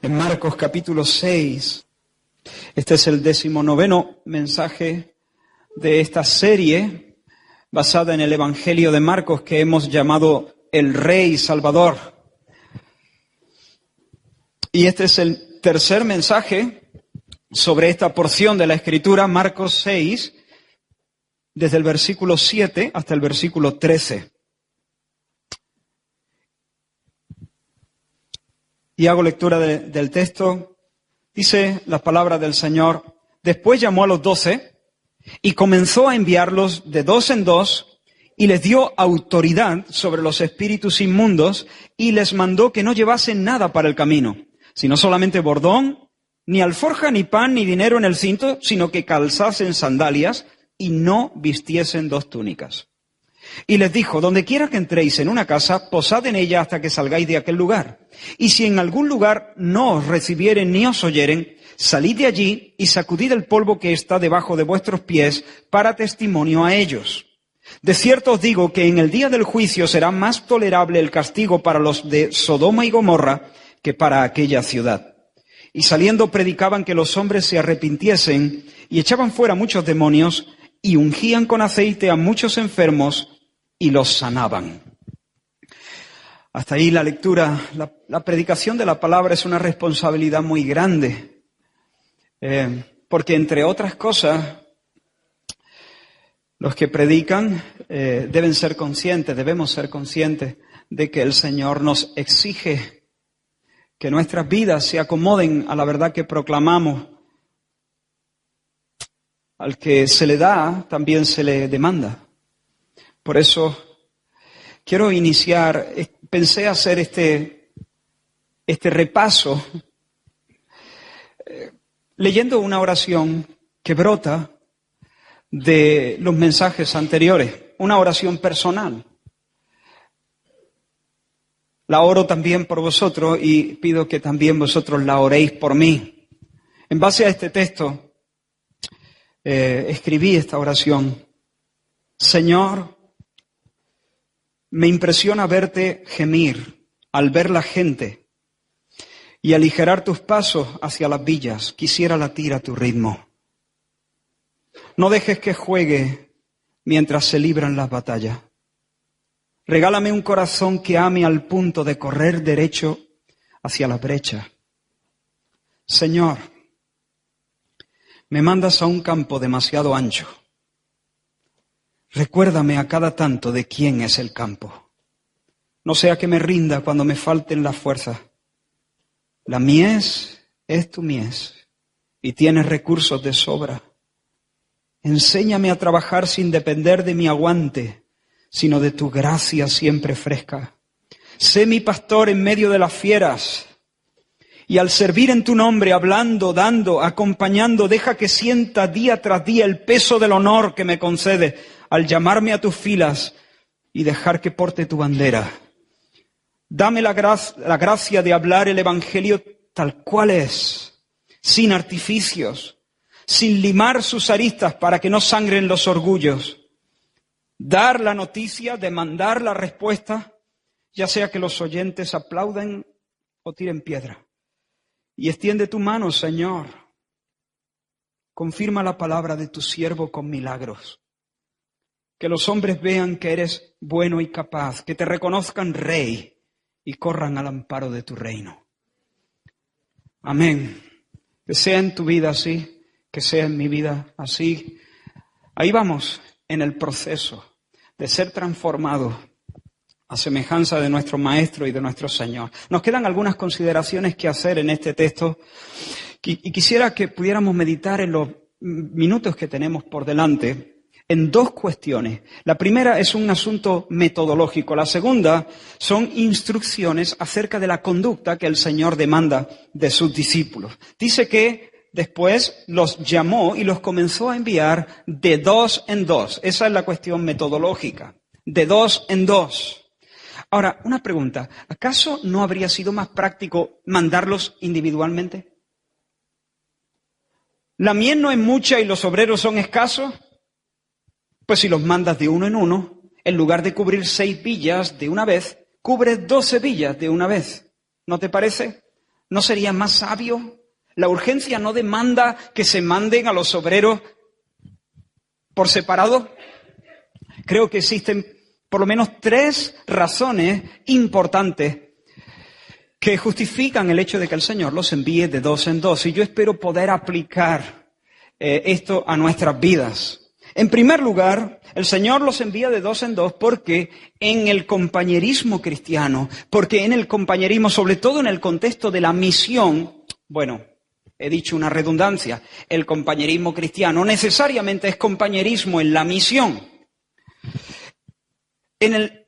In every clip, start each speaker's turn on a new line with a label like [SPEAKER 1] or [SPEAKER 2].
[SPEAKER 1] en Marcos capítulo 6. Este es el 19º mensaje de esta serie basada en el Evangelio de Marcos que hemos llamado El Rey Salvador. Y este es el tercer mensaje sobre esta porción de la Escritura, Marcos 6, desde el versículo 7 hasta el versículo 13. Y hago lectura del texto. Dice la palabra del Señor: después llamó a los 12 y comenzó a enviarlos de dos en dos y les dio autoridad sobre los espíritus inmundos y les mandó que no llevasen nada para el camino, sino solamente bordón, ni alforja, ni pan, ni dinero en el cinto, sino que calzasen sandalias y no vistiesen dos túnicas. Y les dijo: donde quiera que entréis en una casa, posad en ella hasta que salgáis de aquel lugar. Y si en algún lugar no os recibieren ni os oyeren, salid de allí y sacudid el polvo que está debajo de vuestros pies para testimonio a ellos. De cierto os digo que en el día del juicio será más tolerable el castigo para los de Sodoma y Gomorra que para aquella ciudad. Y saliendo predicaban que los hombres se arrepintiesen y echaban fuera muchos demonios y ungían con aceite a muchos enfermos y los sanaban. Hasta ahí la lectura. La predicación de la palabra es una responsabilidad muy grande, porque entre otras cosas, los que predican debemos ser conscientes de que el Señor nos exige que nuestras vidas se acomoden a la verdad que proclamamos. Al que se le da, también se le demanda. Por eso quiero iniciar, pensé hacer este repaso leyendo una oración que brota de los mensajes anteriores, una oración personal. La oro también por vosotros y pido que también vosotros la oréis por mí. En base a este texto, escribí esta oración. Señor, me impresiona verte gemir al ver la gente y aligerar tus pasos hacia las villas. Quisiera latir a tu ritmo. No dejes que juegue mientras se libran las batallas. Regálame un corazón que ame al punto de correr derecho hacia la brecha. Señor, me mandas a un campo demasiado ancho. Recuérdame a cada tanto de quién es el campo. No sea que me rinda cuando me falten las fuerzas. La mies es tu mies y tienes recursos de sobra. Enséñame a trabajar sin depender de mi aguante, sino de tu gracia siempre fresca. Sé mi pastor en medio de las fieras. Y al servir en tu nombre, hablando, dando, acompañando, deja que sienta día tras día el peso del honor que me concede al llamarme a tus filas y dejar que porte tu bandera. Dame la gracia de hablar el Evangelio tal cual es, sin artificios, sin limar sus aristas para que no sangren los orgullos. Dar la noticia, demandar la respuesta, ya sea que los oyentes aplauden o tiren piedra. Y extiende tu mano, Señor. Confirma la palabra de tu siervo con milagros. Que los hombres vean que eres bueno y capaz, que te reconozcan Rey y corran al amparo de tu reino. Amén. Que sea en tu vida así, que sea en mi vida así. Ahí vamos en el proceso de ser transformados a semejanza de nuestro Maestro y de nuestro Señor. Nos quedan algunas consideraciones que hacer en este texto y quisiera que pudiéramos meditar en los minutos que tenemos por delante en dos cuestiones. La primera es un asunto metodológico. La segunda son instrucciones acerca de la conducta que el Señor demanda de sus discípulos. Dice que después los llamó y los comenzó a enviar de dos en dos. Esa es la cuestión metodológica. De dos en dos. Ahora, una pregunta. ¿Acaso no habría sido más práctico mandarlos individualmente? ¿La mies no es mucha y los obreros son escasos? Pues si los mandas de uno en uno, en lugar de cubrir 6 villas de una vez, cubres 12 villas de una vez. ¿No te parece? ¿No sería más sabio? ¿La urgencia no demanda que se manden a los obreros por separado? Creo que existen por lo menos 3 razones importantes que justifican el hecho de que el Señor los envíe de 2 en 2. Y yo espero poder aplicar esto a nuestras vidas. En primer lugar, el Señor los envía de 2 en 2 porque en el compañerismo cristiano, porque en el compañerismo, sobre todo en el contexto de la misión, bueno, he dicho una redundancia, el compañerismo cristiano necesariamente es compañerismo en la misión.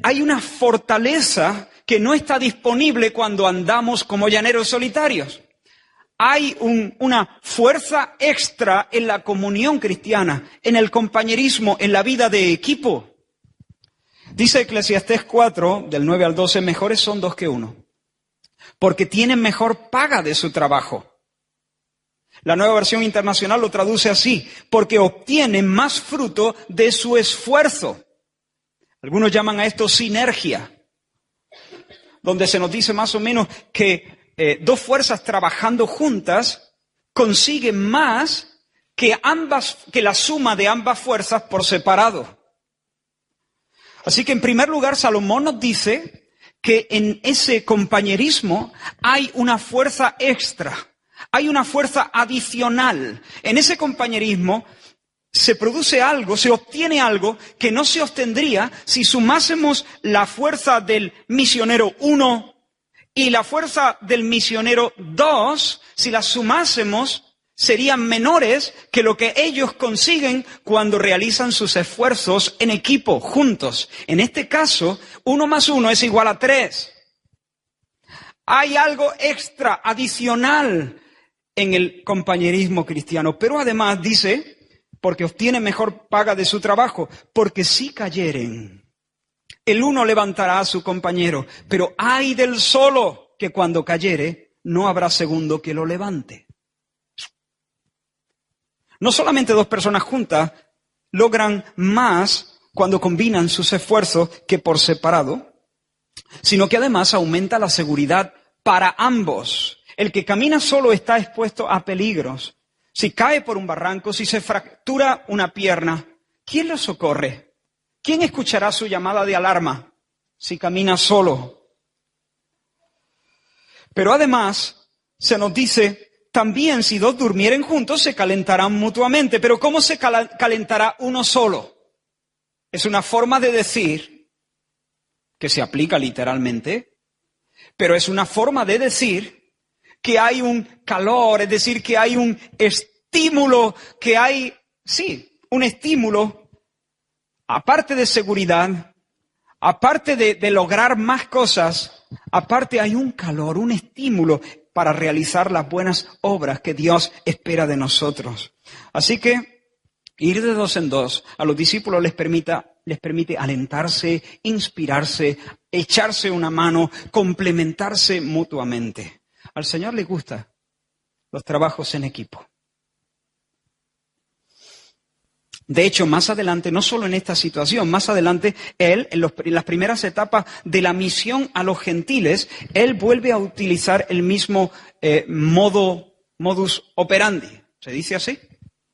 [SPEAKER 1] Hay una fortaleza que no está disponible cuando andamos como llaneros solitarios. Hay una fuerza extra en la comunión cristiana, en el compañerismo, en la vida de equipo. Dice Eclesiastés 4, del 9 al 12, mejores son 2 que 1, porque tienen mejor paga de su trabajo. La Nueva Versión Internacional lo traduce así, porque obtienen más fruto de su esfuerzo. Algunos llaman a esto sinergia, donde se nos dice más o menos que 2 fuerzas trabajando juntas consiguen más que la suma de ambas fuerzas por separado. Así que en primer lugar, Salomón nos dice que en ese compañerismo hay una fuerza extra, hay una fuerza adicional. En ese compañerismo se produce algo, se obtiene algo que no se obtendría si sumásemos la fuerza del misionero 1 y la fuerza del misionero 2, si las sumásemos, serían menores que lo que ellos consiguen cuando realizan sus esfuerzos en equipo, juntos. En este caso, 1 más 1 es igual a 3. Hay algo extra, adicional en el compañerismo cristiano, pero además dice, porque obtiene mejor paga de su trabajo, porque si cayeren, el uno levantará a su compañero, pero ay del solo, que cuando cayere, no habrá segundo que lo levante. No solamente 2 personas juntas logran más cuando combinan sus esfuerzos que por separado, sino que además aumenta la seguridad para ambos. El que camina solo está expuesto a peligros. Si cae por un barranco, si se fractura una pierna, ¿quién lo socorre? ¿Quién escuchará su llamada de alarma si camina solo? Pero además se nos dice, también si 2 durmieren juntos se calentarán mutuamente. Pero ¿cómo se calentará uno solo? Es una forma de decir que se aplica literalmente, pero es una forma de decir que hay un calor, es decir, que hay un estímulo, que hay, sí, un estímulo. Aparte de seguridad, aparte de lograr más cosas, aparte hay un calor, un estímulo para realizar las buenas obras que Dios espera de nosotros. Así que ir de 2 en 2 a los discípulos les permite alentarse, inspirarse, echarse una mano, complementarse mutuamente. Al Señor le gustan los trabajos en equipo. De hecho, más adelante, no solo en esta situación, más adelante, Él, en las primeras etapas de la misión a los gentiles, Él vuelve a utilizar el mismo modus operandi. ¿Se dice así?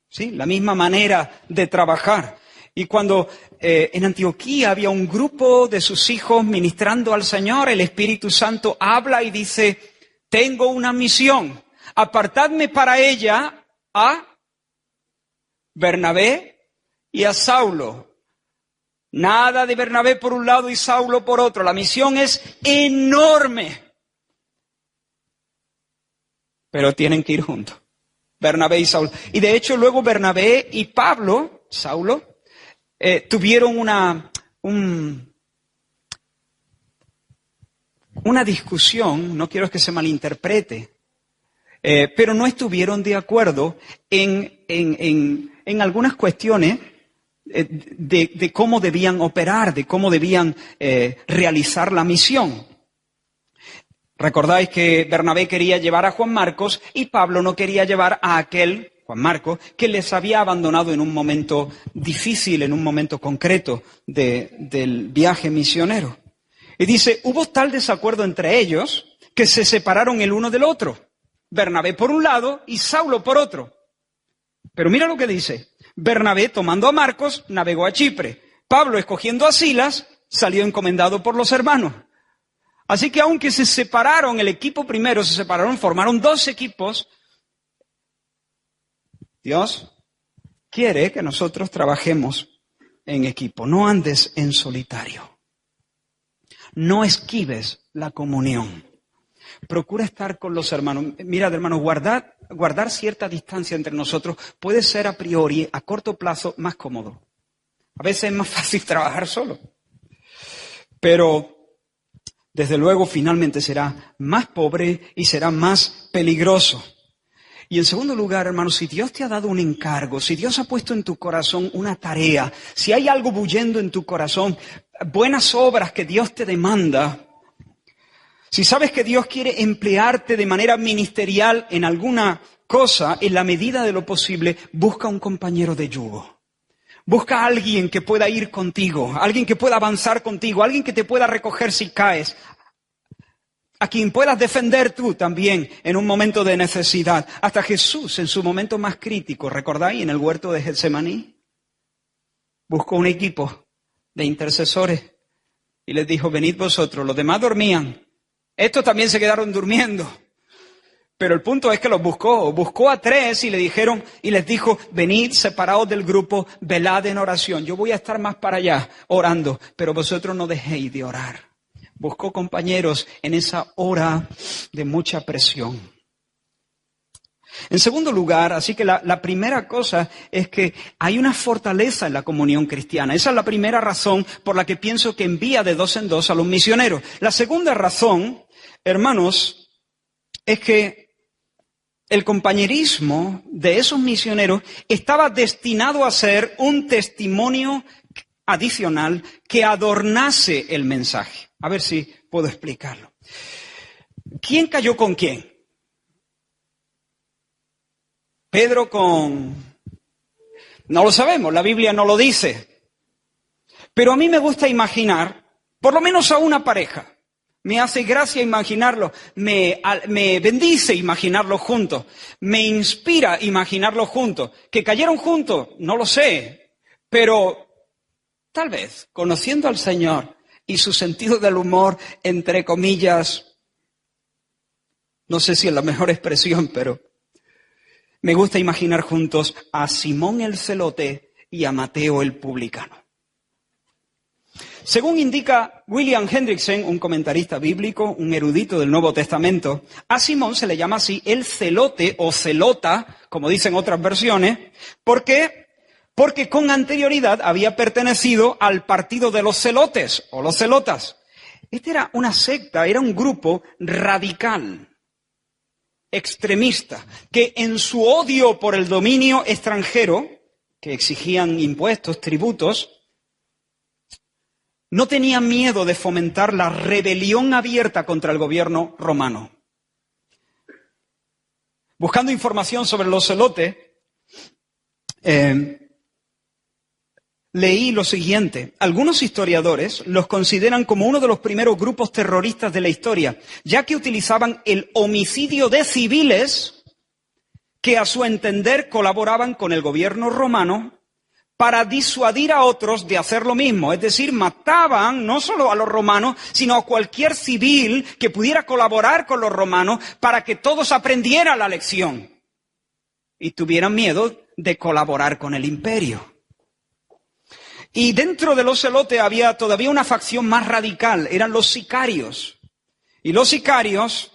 [SPEAKER 1] Sí, la misma manera de trabajar. Y cuando en Antioquía había un grupo de sus hijos ministrando al Señor, el Espíritu Santo habla y dice, tengo una misión, apartadme para ella a Bernabé y a Saulo. Nada de Bernabé por un lado y Saulo por otro. La misión es enorme. Pero tienen que ir juntos. Bernabé y Saulo. Y de hecho luego Bernabé y Saulo, tuvieron una discusión, no quiero que se malinterprete, pero no estuvieron de acuerdo en algunas cuestiones de cómo debían operar, de cómo debían realizar la misión. Recordáis que Bernabé quería llevar a Juan Marcos y Pablo no quería llevar a aquel, Juan Marcos, que les había abandonado en un momento difícil, en un momento concreto del viaje misionero. Y dice, hubo tal desacuerdo entre ellos que se separaron el uno del otro. Bernabé por un lado y Saulo por otro. Pero mira lo que dice. Bernabé, tomando a Marcos, navegó a Chipre. Pablo, escogiendo a Silas, salió encomendado por los hermanos. Así que aunque se separaron, el equipo primero se separaron, formaron 2 equipos. Dios quiere que nosotros trabajemos en equipo. No andes en solitario. No esquives la comunión. Procura estar con los hermanos. Mirad, hermanos, guardar cierta distancia entre nosotros puede ser a priori, a corto plazo, más cómodo. A veces es más fácil trabajar solo. Pero, desde luego, finalmente será más pobre y será más peligroso. Y en segundo lugar, hermanos, si Dios te ha dado un encargo, si Dios ha puesto en tu corazón una tarea, si hay algo bullendo en tu corazón, buenas obras que Dios te demanda, si sabes que Dios quiere emplearte de manera ministerial en alguna cosa, en la medida de lo posible, busca un compañero de yugo. Busca a alguien que pueda ir contigo, alguien que pueda avanzar contigo, alguien que te pueda recoger si caes, a quien puedas defender tú también en un momento de necesidad. Hasta Jesús en su momento más crítico, ¿recordáis? En el huerto de Getsemaní, buscó un equipo de intercesores y les dijo, venid vosotros, los demás dormían. Estos también se quedaron durmiendo. Pero el punto es que los buscó a 3 y les dijo, venid separados del grupo, velad en oración. Yo voy a estar más para allá orando, pero vosotros no dejéis de orar. Buscó compañeros en esa hora de mucha presión. En segundo lugar, así que la primera cosa es que hay una fortaleza en la comunión cristiana. Esa es la primera razón por la que pienso que envía de 2 en 2 a los misioneros. La segunda razón, hermanos, es que el compañerismo de esos misioneros estaba destinado a ser un testimonio adicional que adornase el mensaje. A ver si puedo explicarlo. ¿Quién cayó con quién? Pedro con... No lo sabemos, la Biblia no lo dice. Pero a mí me gusta imaginar, por lo menos a una pareja. Me hace gracia imaginarlo, me bendice imaginarlo juntos, me inspira imaginarlo juntos. ¿Que cayeron juntos? No lo sé, pero tal vez, conociendo al Señor y su sentido del humor, entre comillas, no sé si es la mejor expresión, pero me gusta imaginar juntos a Simón el celote y a Mateo el publicano. Según indica William Hendrickson, un comentarista bíblico, un erudito del Nuevo Testamento, a Simón se le llama así el celote o celota, como dicen otras versiones, porque con anterioridad había pertenecido al partido de los celotes o los celotas. Esta era una secta, era un grupo radical, extremista, que en su odio por el dominio extranjero, que exigían impuestos, tributos, no tenían miedo de fomentar la rebelión abierta contra el gobierno romano. Buscando información sobre los celotes, leí lo siguiente. Algunos historiadores los consideran como uno de los primeros grupos terroristas de la historia, ya que utilizaban el homicidio de civiles que a su entender colaboraban con el gobierno romano para disuadir a otros de hacer lo mismo. Es decir, mataban no solo a los romanos, sino a cualquier civil que pudiera colaborar con los romanos para que todos aprendieran la lección y tuvieran miedo de colaborar con el imperio. Y dentro de los celotes había todavía una facción más radical, eran los sicarios. Y los sicarios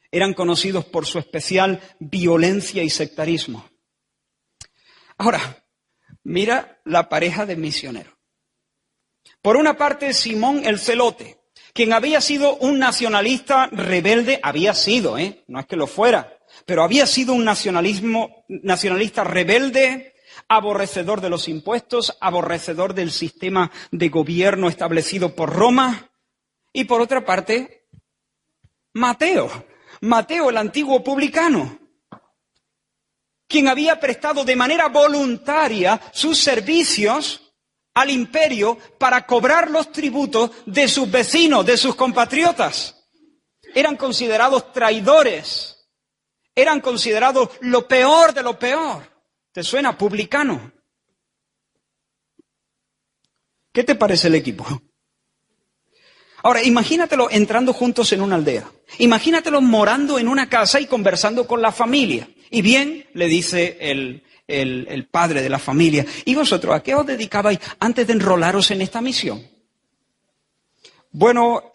[SPEAKER 1] eran conocidos por su especial violencia y sectarismo. Ahora, mira la pareja de misioneros. Por una parte, Simón el celote, quien había sido un nacionalista rebelde, había sido, no es que lo fuera, pero había sido un nacionalista rebelde, aborrecedor de los impuestos, aborrecedor del sistema de gobierno establecido por Roma. Y por otra parte, Mateo el antiguo publicano, quien había prestado de manera voluntaria sus servicios al imperio para cobrar los tributos de sus vecinos, de sus compatriotas. Eran considerados traidores. eran considerados lo peor de lo peor. ¿Te suena? Publicano. ¿Qué te parece el equipo? Ahora, imagínatelo entrando juntos en una aldea. Imagínatelo morando en una casa y conversando con la familia. Y bien, le dice el padre de la familia, ¿y vosotros a qué os dedicabais antes de enrolaros en esta misión? Bueno,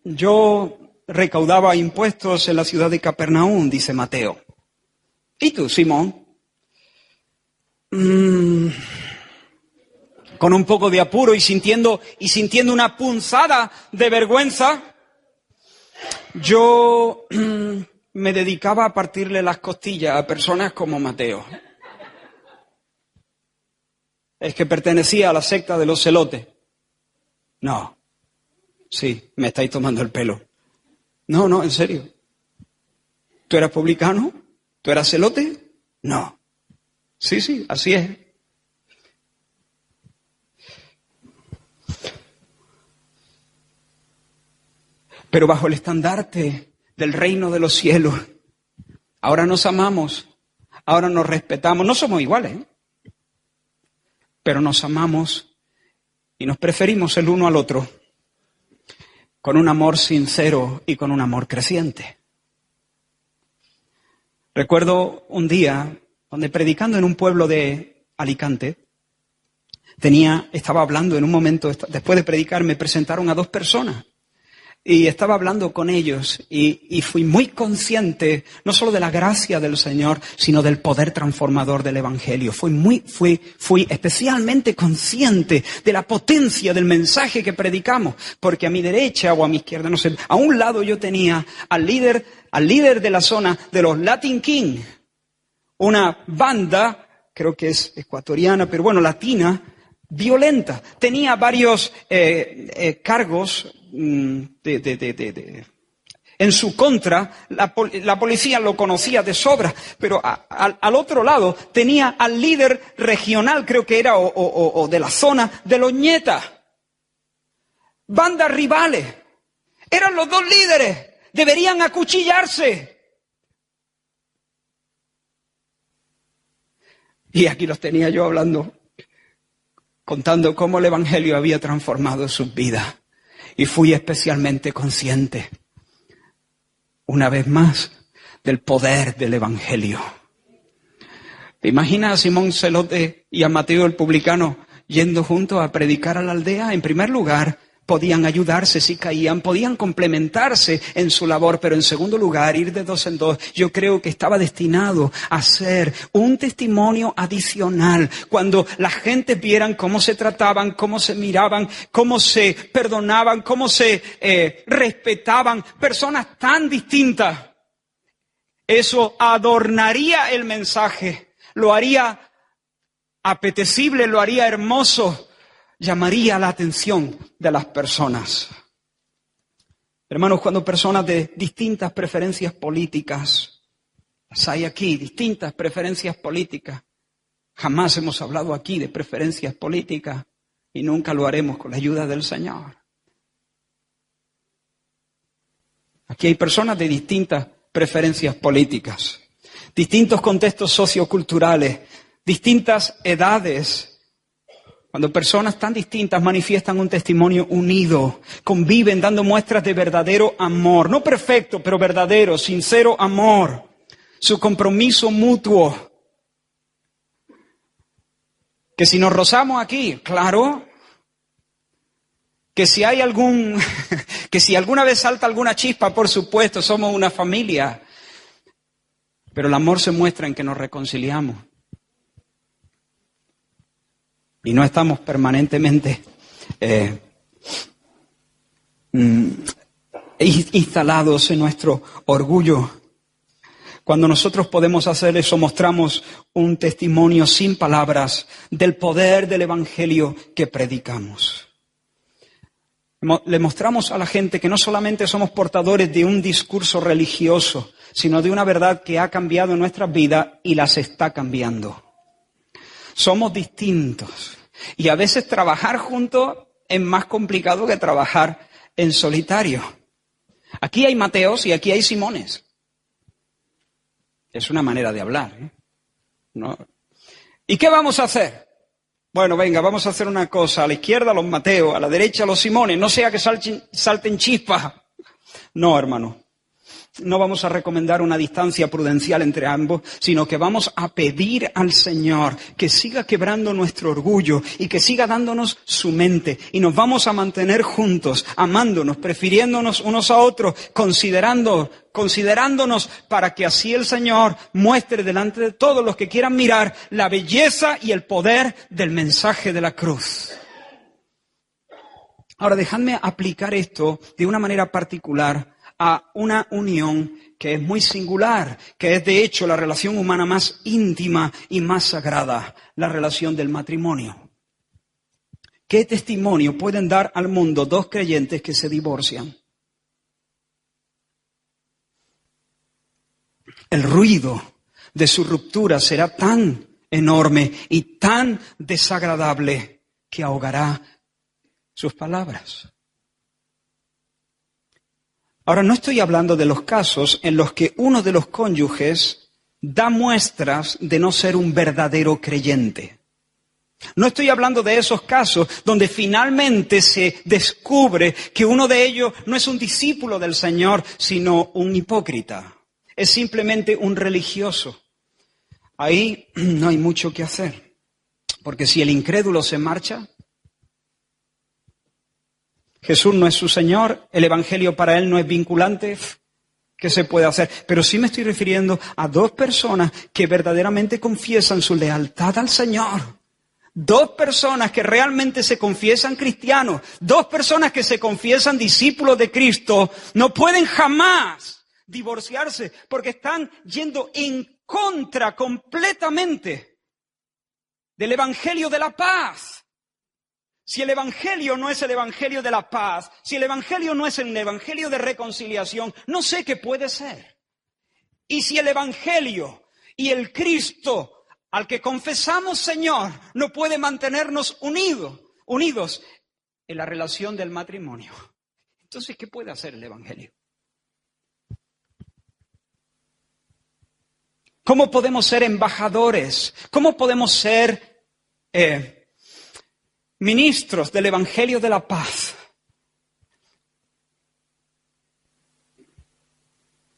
[SPEAKER 1] yo recaudaba impuestos en la ciudad de Capernaum, dice Mateo. ¿Y tú, Simón? Con un poco de apuro y sintiendo una punzada de vergüenza, yo me dedicaba a partirle las costillas a personas como Mateo. Es que pertenecía a la secta de los celotes. No. Sí, me estáis tomando el pelo. No, en serio. ¿Tú eras publicano? ¿Tú eras celote? No. Sí, así es. Pero bajo el estandarte del reino de los cielos, ahora nos amamos, ahora nos respetamos. No somos iguales, pero nos amamos y nos preferimos el uno al otro con un amor sincero y con un amor creciente. Recuerdo un día donde, predicando en un pueblo de Alicante, estaba hablando en un momento, después de predicar, me presentaron a 2 personas. Y estaba hablando con ellos y fui muy consciente, no solo de la gracia del Señor, sino del poder transformador del Evangelio. Fui especialmente consciente de la potencia del mensaje que predicamos, porque a mi derecha o a mi izquierda, no sé, a un lado yo tenía al líder de la zona de los Latin King, una banda, creo que es ecuatoriana, pero bueno, latina, violenta. Tenía varios cargos en su contra. La policía lo conocía de sobra, pero al otro lado tenía al líder regional, creo que era, o de la zona de los Ñeta. Bandas rivales. Eran los 2 líderes. Deberían acuchillarse. Y aquí los tenía yo hablando, contando cómo el Evangelio había transformado sus vidas. Y fui especialmente consciente, una vez más, del poder del Evangelio. ¿Te imaginas a Simón Celote y a Mateo el publicano yendo juntos a predicar a la aldea? En primer lugar, podían ayudarse si caían, podían complementarse en su labor, pero en segundo lugar, ir de 2 en 2, yo creo que estaba destinado a ser un testimonio adicional. Cuando la gente vieran cómo se trataban, cómo se miraban, cómo se perdonaban, cómo se respetaban, personas tan distintas, eso adornaría el mensaje, lo haría apetecible, lo haría hermoso, llamaría la atención de las personas. Hermanos, cuando personas de distintas preferencias políticas, las hay aquí, distintas preferencias políticas, jamás hemos hablado aquí de preferencias políticas y nunca lo haremos con la ayuda del Señor. Aquí hay personas de distintas preferencias políticas, distintos contextos socioculturales, distintas edades. Cuando personas tan distintas manifiestan un testimonio unido, conviven dando muestras de verdadero amor, no perfecto, pero verdadero, sincero amor, su compromiso mutuo. Que si nos rozamos aquí, claro, que si hay que si alguna vez salta alguna chispa, por supuesto, somos una familia, pero el amor se muestra en que nos reconciliamos. Y no estamos permanentemente instalados en nuestro orgullo. Cuando nosotros podemos hacer eso, mostramos un testimonio sin palabras del poder del Evangelio que predicamos. Le mostramos a la gente que no solamente somos portadores de un discurso religioso, sino de una verdad que ha cambiado nuestras vidas y las está cambiando. Somos distintos y a veces trabajar juntos es más complicado que trabajar en solitario. Aquí hay Mateos y aquí hay Simones. Es una manera de hablar, ¿eh? ¿No? ¿Y qué vamos a hacer? Bueno, venga, vamos a hacer una cosa. A la izquierda los Mateos, a la derecha los Simones, no sea que salten chispas. No, hermano. No vamos a recomendar una distancia prudencial entre ambos, sino que vamos a pedir al Señor que siga quebrando nuestro orgullo y que siga dándonos su mente. Y nos vamos a mantener juntos, amándonos, prefiriéndonos unos a otros, considerándonos para que así el Señor muestre delante de todos los que quieran mirar la belleza y el poder del mensaje de la cruz. Ahora, dejadme aplicar esto de una manera particular a una unión que es muy singular, que es de hecho la relación humana más íntima y más sagrada, la relación del matrimonio. ¿Qué testimonio pueden dar al mundo dos creyentes que se divorcian? El ruido de su ruptura será tan enorme y tan desagradable que ahogará sus palabras. Ahora, no estoy hablando de los casos en los que uno de los cónyuges da muestras de no ser un verdadero creyente. No estoy hablando de esos casos donde finalmente se descubre que uno de ellos no es un discípulo del Señor, sino un hipócrita. Es simplemente un religioso. Ahí no hay mucho que hacer, porque si el incrédulo se marcha, Jesús no es su Señor, el Evangelio para él no es vinculante, ¿qué se puede hacer? Pero sí me estoy refiriendo a dos personas que verdaderamente confiesan su lealtad al Señor. Dos personas que realmente se confiesan cristianos, dos personas que se confiesan discípulos de Cristo, no pueden jamás divorciarse porque están yendo en contra completamente del Evangelio de la paz. Si el Evangelio no es el Evangelio de la paz, si el Evangelio no es el Evangelio de reconciliación, no sé qué puede ser. Y si el Evangelio y el Cristo al que confesamos Señor no puede mantenernos unidos en la relación del matrimonio, entonces, ¿qué puede hacer el Evangelio? ¿Cómo podemos ser embajadores? ¿Cómo podemos ser ministros del Evangelio de la paz?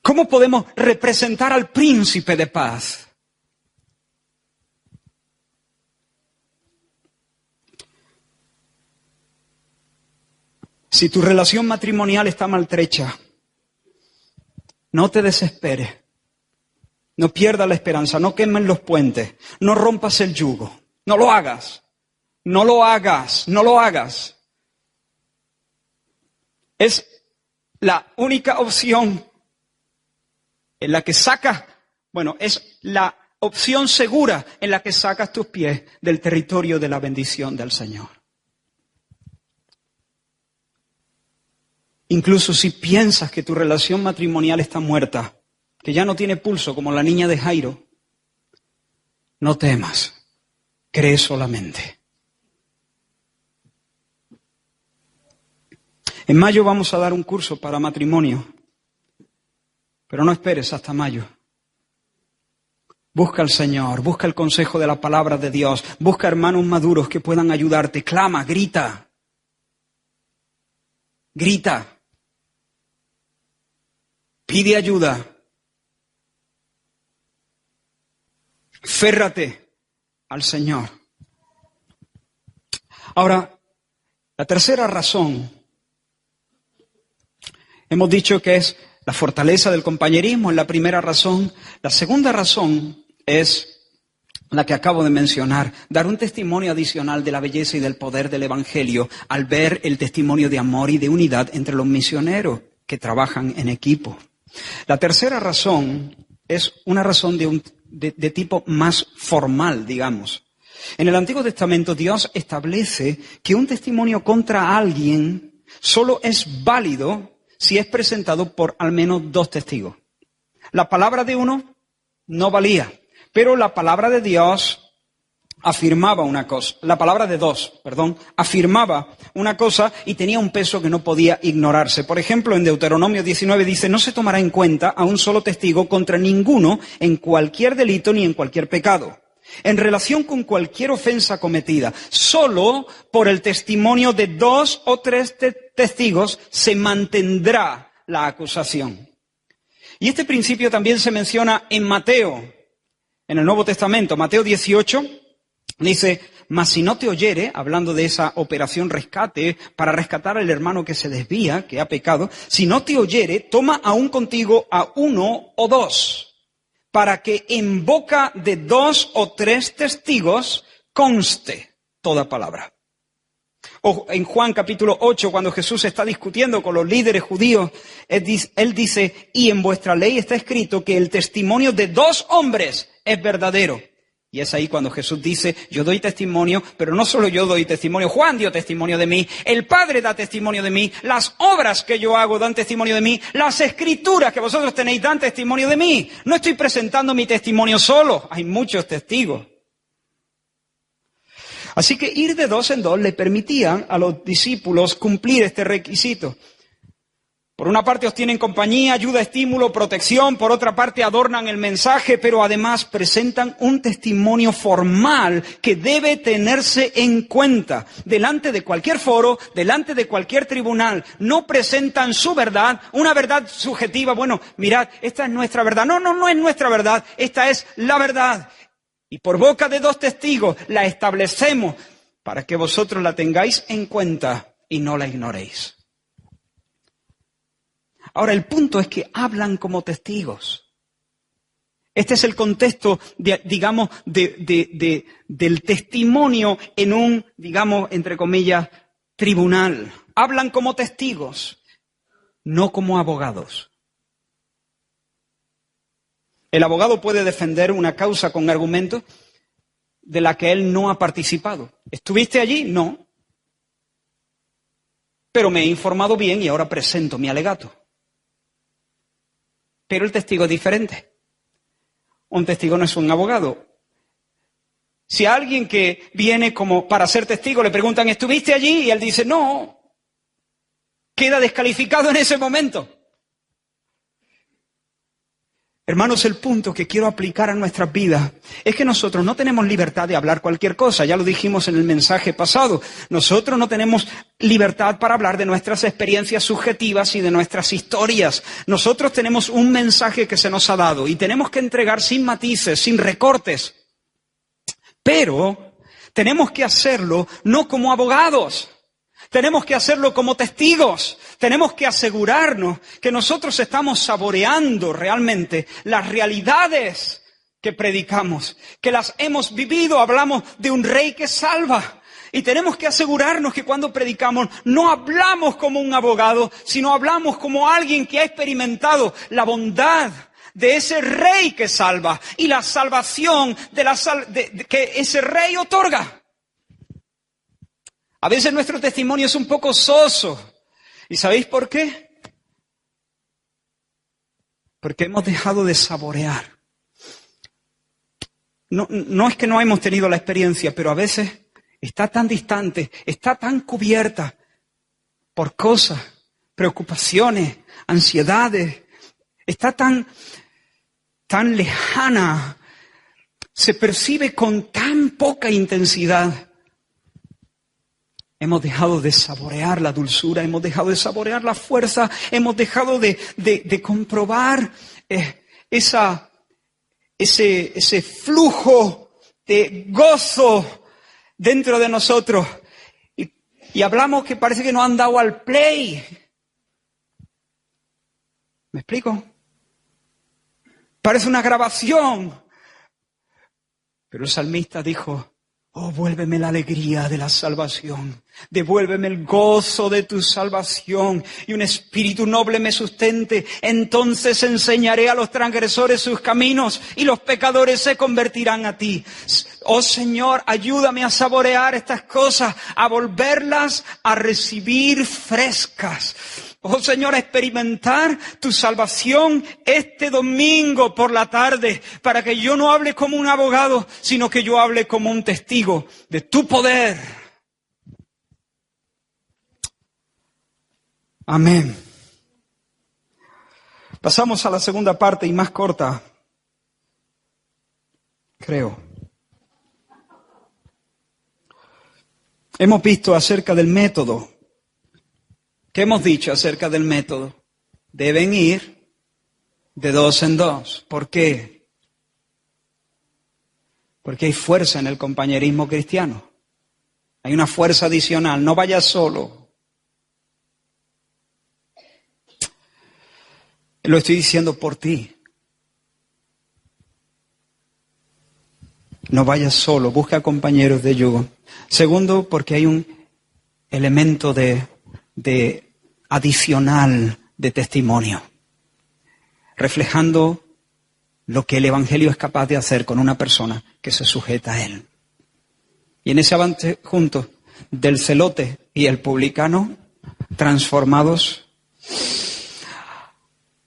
[SPEAKER 1] ¿Cómo podemos representar al príncipe de paz? Si tu relación matrimonial está maltrecha, no te desesperes, no pierdas la esperanza, no quemes los puentes, no rompas el yugo, no lo hagas. No lo hagas, no lo hagas. Es la única opción en la que es la opción segura en la que sacas tus pies del territorio de la bendición del Señor. Incluso si piensas que tu relación matrimonial está muerta, que ya no tiene pulso como la niña de Jairo, no temas, cree solamente. En mayo vamos a dar un curso para matrimonio, pero no esperes hasta mayo. Busca al Señor, busca el consejo de la palabra de Dios, busca hermanos maduros que puedan ayudarte, clama, grita, pide ayuda, férrate al Señor. Ahora, la tercera razón. Hemos dicho que es la fortaleza del compañerismo, es la primera razón. La segunda razón es la que acabo de mencionar, dar un testimonio adicional de la belleza y del poder del Evangelio al ver el testimonio de amor y de unidad entre los misioneros que trabajan en equipo. La tercera razón es una razón de tipo más formal, digamos. En el Antiguo Testamento Dios establece que un testimonio contra alguien solo es válido si es presentado por al menos dos testigos. La palabra de uno no valía, pero la palabra de Dios afirmaba una cosa. La palabra de dos, afirmaba una cosa y tenía un peso que no podía ignorarse. Por ejemplo, en Deuteronomio 19 dice, no se tomará en cuenta a un solo testigo contra ninguno en cualquier delito ni en cualquier pecado. En relación con cualquier ofensa cometida, solo por el testimonio de 2 o 3 testigos se mantendrá la acusación. Y este principio también se menciona en Mateo, en el Nuevo Testamento. Mateo 18 dice, mas si no te oyere, hablando de esa operación rescate para rescatar al hermano que se desvía, que ha pecado, si no te oyere, toma aún contigo a 1 o 2. Para que en boca de 2 o 3 testigos conste toda palabra. O en Juan capítulo 8, cuando Jesús está discutiendo con los líderes judíos, él dice, y en vuestra ley está escrito que el testimonio de 2 hombres es verdadero. Y es ahí cuando Jesús dice, yo doy testimonio, pero no solo yo doy testimonio, Juan dio testimonio de mí, el Padre da testimonio de mí, las obras que yo hago dan testimonio de mí, las escrituras que vosotros tenéis dan testimonio de mí. No estoy presentando mi testimonio solo, hay muchos testigos. Así que ir de 2 en 2 le permitían a los discípulos cumplir este requisito. Por una parte obtienen compañía, ayuda, estímulo, protección, por otra parte adornan el mensaje, pero además presentan un testimonio formal que debe tenerse en cuenta. Delante de cualquier foro, delante de cualquier tribunal, no presentan su verdad, una verdad subjetiva. Bueno, mirad, esta es nuestra verdad. No es nuestra verdad, esta es la verdad. Y por boca de 2 testigos la establecemos para que vosotros la tengáis en cuenta y no la ignoréis. Ahora, el punto es que hablan como testigos. Este es el contexto, del testimonio en un, entre comillas, tribunal. Hablan como testigos, no como abogados. El abogado puede defender una causa con argumentos de la que él no ha participado. ¿Estuviste allí? No. Pero me he informado bien y ahora presento mi alegato. Pero el testigo es diferente. Un testigo no es un abogado. Si a alguien que viene como para ser testigo le preguntan, ¿estuviste allí? Y él dice, no, queda descalificado en ese momento. Hermanos, el punto que quiero aplicar a nuestras vidas es que nosotros no tenemos libertad de hablar cualquier cosa. Ya lo dijimos en el mensaje pasado. Nosotros no tenemos libertad para hablar de nuestras experiencias subjetivas y de nuestras historias. Nosotros tenemos un mensaje que se nos ha dado y tenemos que entregar sin matices, sin recortes. Pero tenemos que hacerlo no como abogados. Tenemos que hacerlo como testigos. Tenemos que asegurarnos que nosotros estamos saboreando realmente las realidades que predicamos, que las hemos vivido. Hablamos de un rey que salva. Y tenemos que asegurarnos que cuando predicamos no hablamos como un abogado, sino hablamos como alguien que ha experimentado la bondad de ese rey que salva y la salvación que ese rey otorga. A veces nuestro testimonio es un poco soso. ¿Y sabéis por qué? Porque hemos dejado de saborear. No es que no hemos tenido la experiencia, pero a veces está tan distante, está tan cubierta por cosas, preocupaciones, ansiedades, está tan lejana, se percibe con tan poca intensidad. Hemos dejado de saborear la dulzura, hemos dejado de saborear la fuerza, hemos dejado de comprobar ese flujo de gozo dentro de nosotros. Y hablamos que parece que no han dado al play. ¿Me explico? Parece una grabación. Pero el salmista dijo, oh, vuélveme la alegría de la salvación, devuélveme el gozo de tu salvación y un espíritu noble me sustente. Entonces enseñaré a los transgresores sus caminos y los pecadores se convertirán a ti. Oh Señor, ayúdame a saborear estas cosas, a volverlas a recibir frescas. Oh Señor, experimentar tu salvación este domingo por la tarde, para que yo no hable como un abogado, sino que yo hable como un testigo de tu poder. Amén. Pasamos a la segunda parte y más corta, creo. Hemos visto acerca del método. ¿Qué hemos dicho acerca del método? Deben ir de dos en dos. ¿Por qué? Porque hay fuerza en el compañerismo cristiano. Hay una fuerza adicional. No vayas solo. Lo estoy diciendo por ti. No vayas solo. Busca compañeros de yugo. Segundo, porque hay un elemento de adicional de testimonio, reflejando lo que el Evangelio es capaz de hacer con una persona que se sujeta a él. Y en ese avance juntos del celote y el publicano, transformados,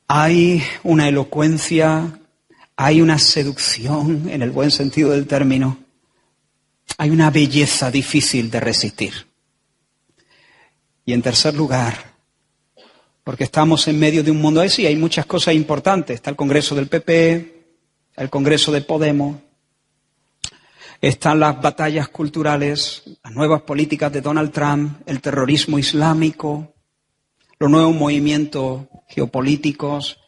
[SPEAKER 1] hay una elocuencia, hay una seducción, en el buen sentido del término, hay una belleza difícil de resistir. Y en tercer lugar, porque estamos en medio de un mundo así, hay muchas cosas importantes. Está el Congreso del PP, el Congreso de Podemos, están las batallas culturales, las nuevas políticas de Donald Trump, el terrorismo islámico, los nuevos movimientos geopolíticos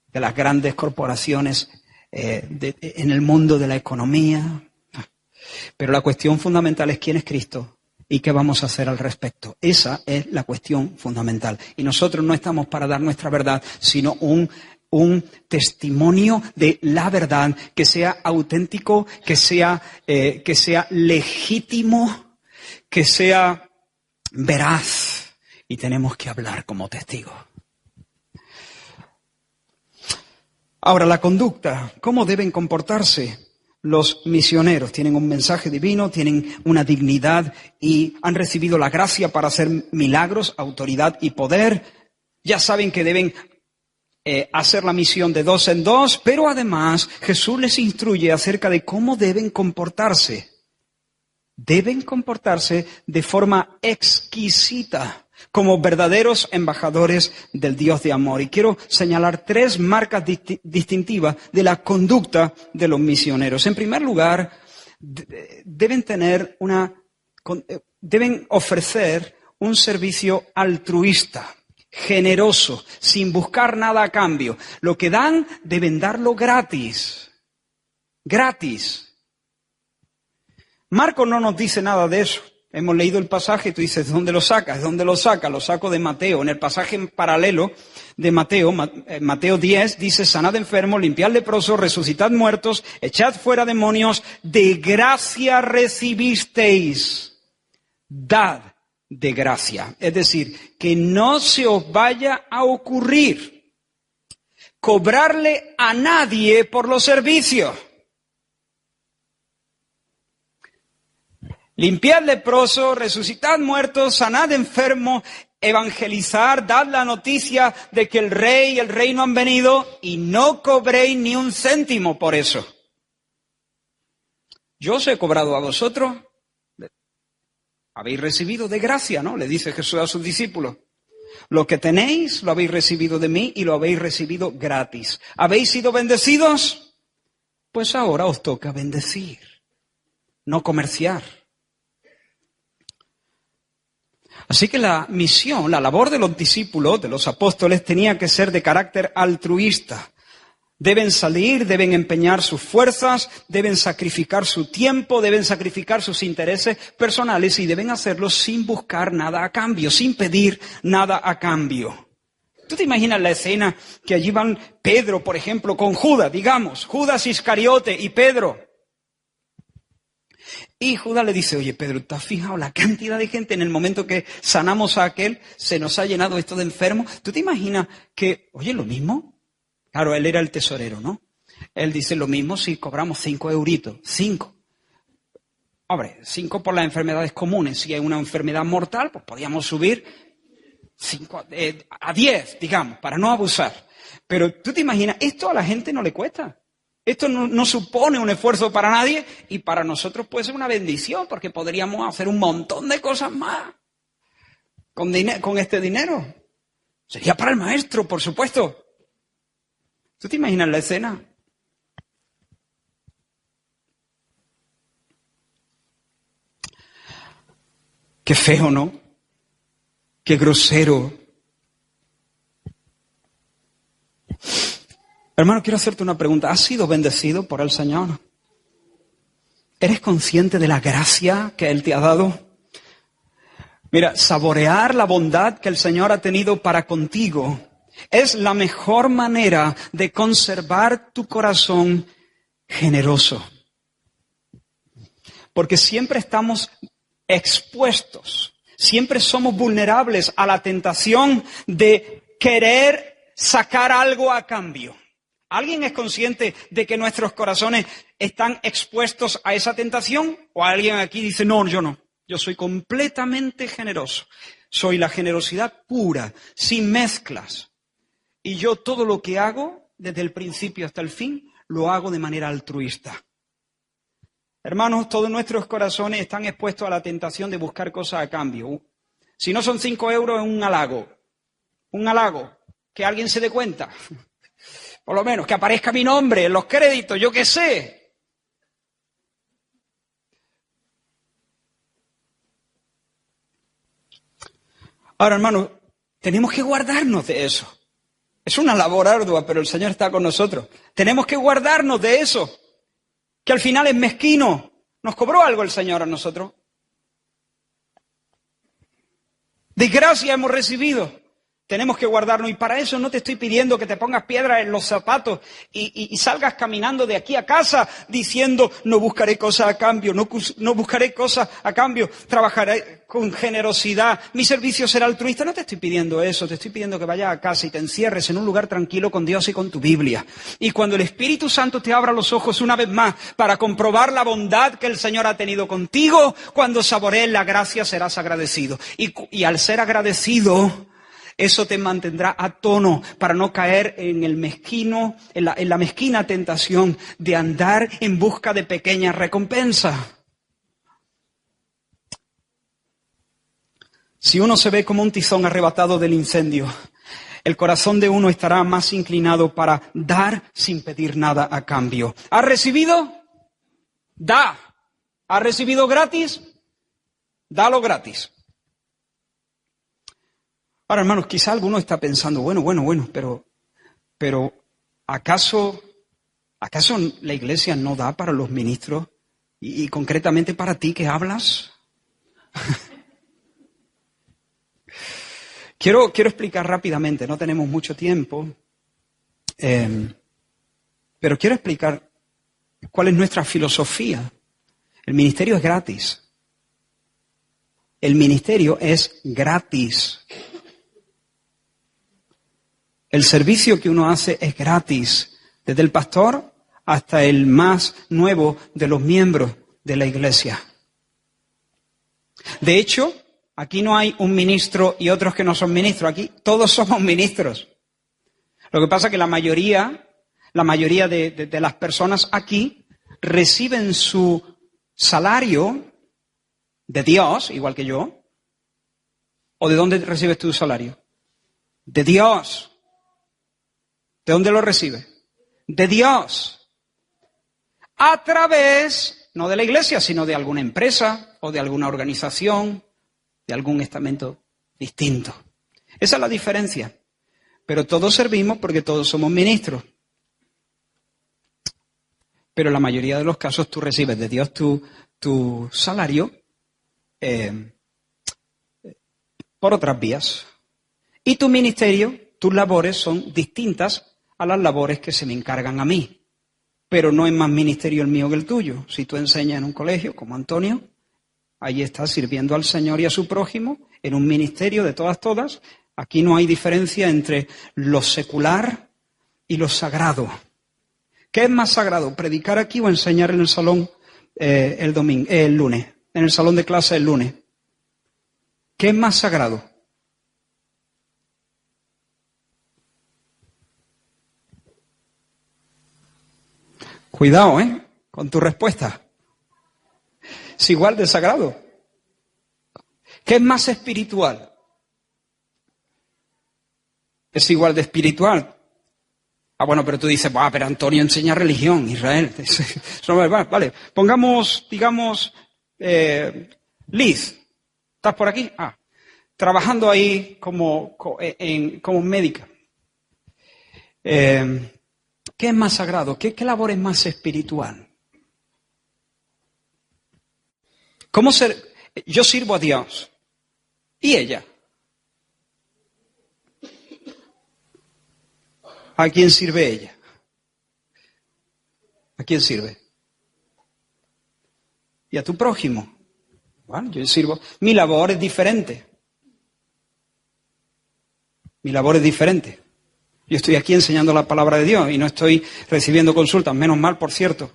[SPEAKER 1] de las grandes corporaciones en el mundo de la economía. Pero la cuestión fundamental es quién es Cristo. ¿Y qué vamos a hacer al respecto? Esa es la cuestión fundamental. Y nosotros no estamos para dar nuestra verdad, sino un testimonio de la verdad que sea auténtico, que sea legítimo, que sea veraz. Y tenemos que hablar como testigos. Ahora, la conducta. ¿Cómo deben comportarse? Los misioneros tienen un mensaje divino, tienen una dignidad y han recibido la gracia para hacer milagros, autoridad y poder. Ya saben que deben hacer la misión de dos en dos, pero además Jesús les instruye acerca de cómo deben comportarse. Deben comportarse de forma exquisita, como verdaderos embajadores del Dios de amor. Y quiero señalar tres marcas distintivas de la conducta de los misioneros. En primer lugar, deben ofrecer un servicio altruista, generoso, sin buscar nada a cambio. Lo que dan, deben darlo gratis. Gratis. Marcos no nos dice nada de eso. Hemos leído el pasaje y tú dices, ¿de dónde lo sacas? ¿De dónde lo saca? Lo saco de Mateo. En el pasaje paralelo de Mateo, Mateo 10, dice, sanad enfermos, limpiad leprosos, resucitad muertos, echad fuera demonios, de gracia recibisteis, dad de gracia. Es decir, que no se os vaya a ocurrir cobrarle a nadie por los servicios. Limpiad leprosos, resucitad muertos, sanad enfermos, evangelizar, dad la noticia de que el rey y el reino han venido y no cobréis ni un céntimo por eso. Yo os he cobrado a vosotros, habéis recibido de gracia, ¿no? Le dice Jesús a sus discípulos. Lo que tenéis lo habéis recibido de mí y lo habéis recibido gratis. ¿Habéis sido bendecidos? Pues ahora os toca bendecir, no comerciar. Así que la misión, la labor de los discípulos, de los apóstoles, tenía que ser de carácter altruista. Deben salir, deben empeñar sus fuerzas, deben sacrificar su tiempo, deben sacrificar sus intereses personales y deben hacerlo sin buscar nada a cambio, sin pedir nada a cambio. ¿Tú te imaginas la escena que allí van Pedro, por ejemplo, con Judas, digamos, Judas Iscariote y Pedro? Y Judas le dice, oye Pedro, ¿te has fijado la cantidad de gente en el momento que sanamos a aquel? Se nos ha llenado esto de enfermos. ¿Tú te imaginas que, oye, lo mismo? Claro, él era el tesorero, ¿no? Él dice, lo mismo si cobramos 5 euritos. 5. Hombre, 5 por las enfermedades comunes. Si hay una enfermedad mortal, pues podíamos subir a 10, digamos, para no abusar. Pero tú te imaginas, esto a la gente no le cuesta. Esto no supone un esfuerzo para nadie y para nosotros puede ser una bendición porque podríamos hacer un montón de cosas más con este dinero. Sería para el maestro, por supuesto. ¿Tú te imaginas la escena? Qué feo, ¿no? Qué grosero. Hermano, quiero hacerte una pregunta. ¿Has sido bendecido por el Señor? ¿Eres consciente de la gracia que Él te ha dado? Mira, saborear la bondad que el Señor ha tenido para contigo es la mejor manera de conservar tu corazón generoso. Porque siempre estamos expuestos, siempre somos vulnerables a la tentación de querer sacar algo a cambio. ¿Alguien es consciente de que nuestros corazones están expuestos a esa tentación? ¿O alguien aquí dice, no, yo no? Yo soy completamente generoso. Soy la generosidad pura, sin mezclas. Y yo todo lo que hago, desde el principio hasta el fin, lo hago de manera altruista. Hermanos, todos nuestros corazones están expuestos a la tentación de buscar cosas a cambio. Si no son 5 euros, es un halago, que alguien se dé cuenta. Por lo menos, que aparezca mi nombre en los créditos, yo qué sé. Ahora, hermanos, tenemos que guardarnos de eso. Es una labor ardua, pero el Señor está con nosotros. Tenemos que guardarnos de eso, que al final es mezquino. ¿Nos cobró algo el Señor a nosotros? De gracia hemos recibido. Tenemos que guardarnos y para eso no te estoy pidiendo que te pongas piedras en los zapatos y salgas caminando de aquí a casa diciendo no buscaré cosas a cambio, no buscaré cosas a cambio, trabajaré con generosidad, mi servicio será altruista. No te estoy pidiendo eso, te estoy pidiendo que vayas a casa y te encierres en un lugar tranquilo con Dios y con tu Biblia. Y cuando el Espíritu Santo te abra los ojos una vez más para comprobar la bondad que el Señor ha tenido contigo, cuando saborees la gracia serás agradecido. Y al ser agradecido, eso te mantendrá a tono para no caer en el mezquino, en la mezquina tentación de andar en busca de pequeñas recompensas. Si uno se ve como un tizón arrebatado del incendio, el corazón de uno estará más inclinado para dar sin pedir nada a cambio. ¿Has recibido? Da. ¿Has recibido gratis? Dalo gratis. Ahora, hermanos, quizá alguno está pensando, bueno, pero ¿acaso la Iglesia no da para los ministros? Y concretamente para ti que hablas. Quiero explicar rápidamente, no tenemos mucho tiempo, pero quiero explicar cuál es nuestra filosofía. El ministerio es gratis. El ministerio es gratis. El servicio que uno hace es gratis, desde el pastor hasta el más nuevo de los miembros de la iglesia. De hecho, aquí no hay un ministro y otros que no son ministros. Aquí todos somos ministros. Lo que pasa es que la mayoría de las personas aquí reciben su salario de Dios, igual que yo. ¿O de dónde recibes tu salario? De Dios. ¿De dónde lo recibe? De Dios. A través, no de la iglesia, sino de alguna empresa o de alguna organización, de algún estamento distinto. Esa es la diferencia. Pero todos servimos porque todos somos ministros. Pero en la mayoría de los casos tú recibes de Dios tu salario por otras vías. Y tu ministerio, tus labores son distintas a las labores que se me encargan a mí. Pero no es más ministerio el mío que el tuyo. Si tú enseñas en un colegio, como Antonio, ahí estás sirviendo al Señor y a su prójimo, en un ministerio de todas. Aquí no hay diferencia entre lo secular y lo sagrado. ¿Qué es más sagrado, predicar aquí o enseñar en el salón el lunes? En el salón de clase el lunes. ¿Qué es más sagrado? Cuidado, con tu respuesta. Es igual de sagrado. ¿Qué es más espiritual? Es igual de espiritual. Ah, bueno, pero tú dices, pero Antonio enseña religión, Israel. Eso no es verdad. Vale, pongamos, digamos, Liz. ¿Estás por aquí? Trabajando ahí como médica. ¿Qué es más sagrado? ¿Qué labor es más espiritual? Yo sirvo a Dios. ¿Y ella? ¿A quién sirve ella? ¿A quién sirve? ¿Y a tu prójimo? Bueno, yo sirvo. Mi labor es diferente. Mi labor es diferente. Yo estoy aquí enseñando la palabra de Dios y no estoy recibiendo consultas. Menos mal, por cierto.